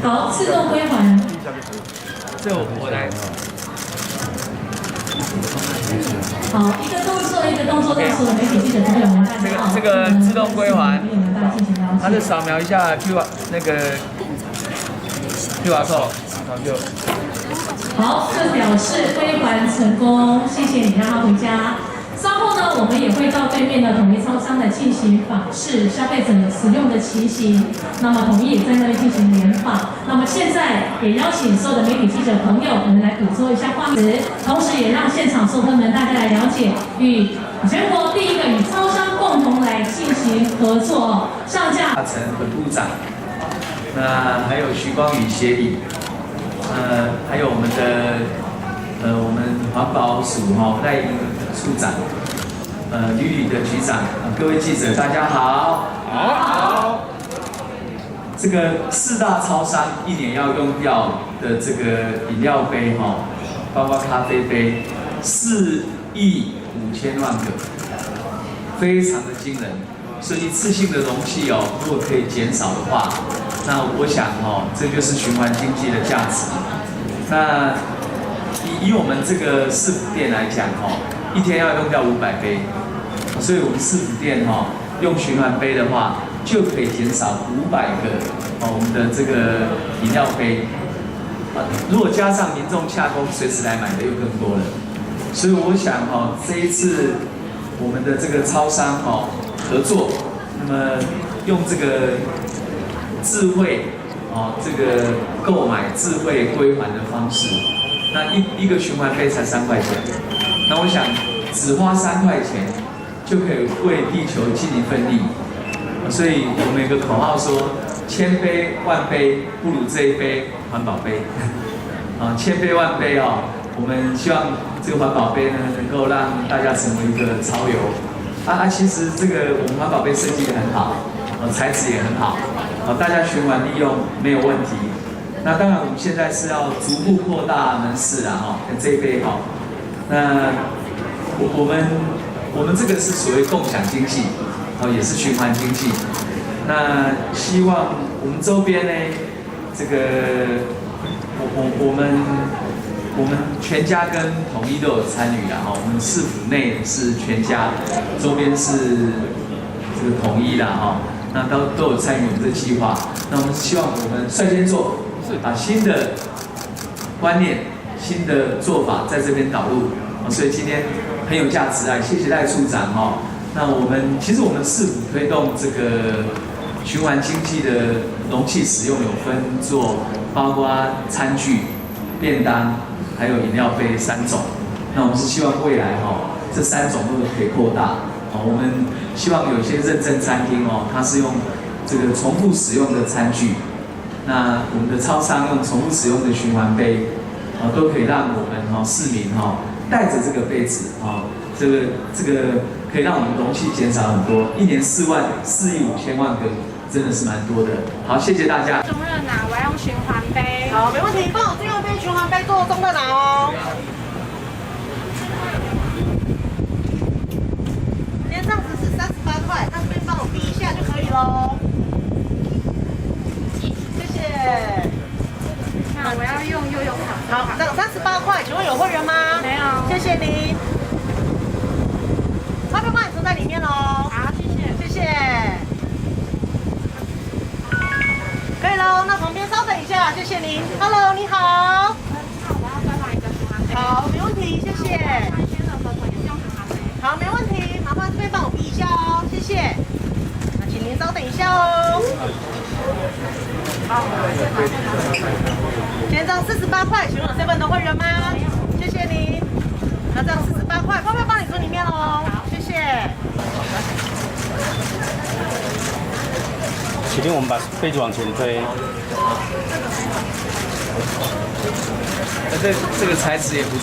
好，自动归还。这我来。好，一个动作，让所有媒体记者朋友们大家这个自动归还，它是扫描一下 QR 那个 QR code，然后就。好，这表示归还成功，谢谢你，让他回家。稍后呢，我们也会到对面的统一超商来进行访视，消费者使用的情形。那么统一也在那里进行联访。那么现在也邀请所有的媒体记者朋友，我们来捕捉一下画面，同时也让现场售客们大家来了解与全国第一个与超商共同来进行合作上架。大成本部长，那还有徐光宇协理，还有我们的我们环保署赖英处长，旅的局长，各位记者大家好。好。这个4大超商一年要用掉的这个饮料杯包括咖啡杯，4亿5千万个，非常的惊人。所以一次性的容器如果可以减少的话，那我想这就是循环经济的价值。那以我们这个市府店来讲一天要用掉500杯，所以我们市府店用循环杯的话，就可以减少500个我们的这个饮料杯。如果加上民众洽公随时来买的又更多了。所以我想这一次我们的这个超商合作，那么用这个智慧这个购买智慧归还的方式。那一个循环杯才3块钱，那我想只花3块钱就可以为地球尽一份力，所以我们有个口号说：1000杯万杯不如这一杯环保杯。1000杯万杯我们希望这个环保杯呢能够让大家成为一个潮流。其实这个我们环保杯设计得很好，材质也很好，大家循环利用没有问题。那当然，我们现在是要逐步扩大门市啦，这一杯那我们这个是所谓共享经济，也是循环经济。那希望我们周边呢，这个我们全家跟统一都有参与啦，我们市府内是全家，周边是这个统一啦，那都有参与我们这计划。那我们希望我们率先做。把新的观念、新的做法在这边导入，所以今天很有价值啊！谢谢赖处长那其实我们市府推动这个循环经济的容器使用有分做，包括餐具、便当，还有饮料杯3种。那我们是希望未来这3种都可以扩大。我们希望有些认证餐厅它是用这个重复使用的餐具。那我们的超商用重复使用的循环杯，都可以让我们市民带着这个杯子这个可以让我们容器减少很多，一年4亿5千万个，真的是蛮多的。好，谢谢大家。中热拿，我要用循环杯。好，没问题，帮我这个杯循环杯做中热拿哦。今天这样子是38块，那这边帮我逼一下就可以喽。那我要用悠游卡。好，这样38块，请问有会员吗？没有。谢谢您。发票帮你存在里面喽。好，谢谢。谢谢。可以喽，那旁边稍等一下，谢谢您。Hello， 你好。那我要再买一个循环杯。好，没问题，谢谢。先生合同也是用循环杯。好，没问题，麻烦这边帮我逼一下哦，谢谢。那请您稍等一下哦。今天这样48块，请问有7的会员吗？谢谢您。那这样48块，发票帮你存里面喽。好，谢谢。请令我们把杯子往前推。这个材质也不错。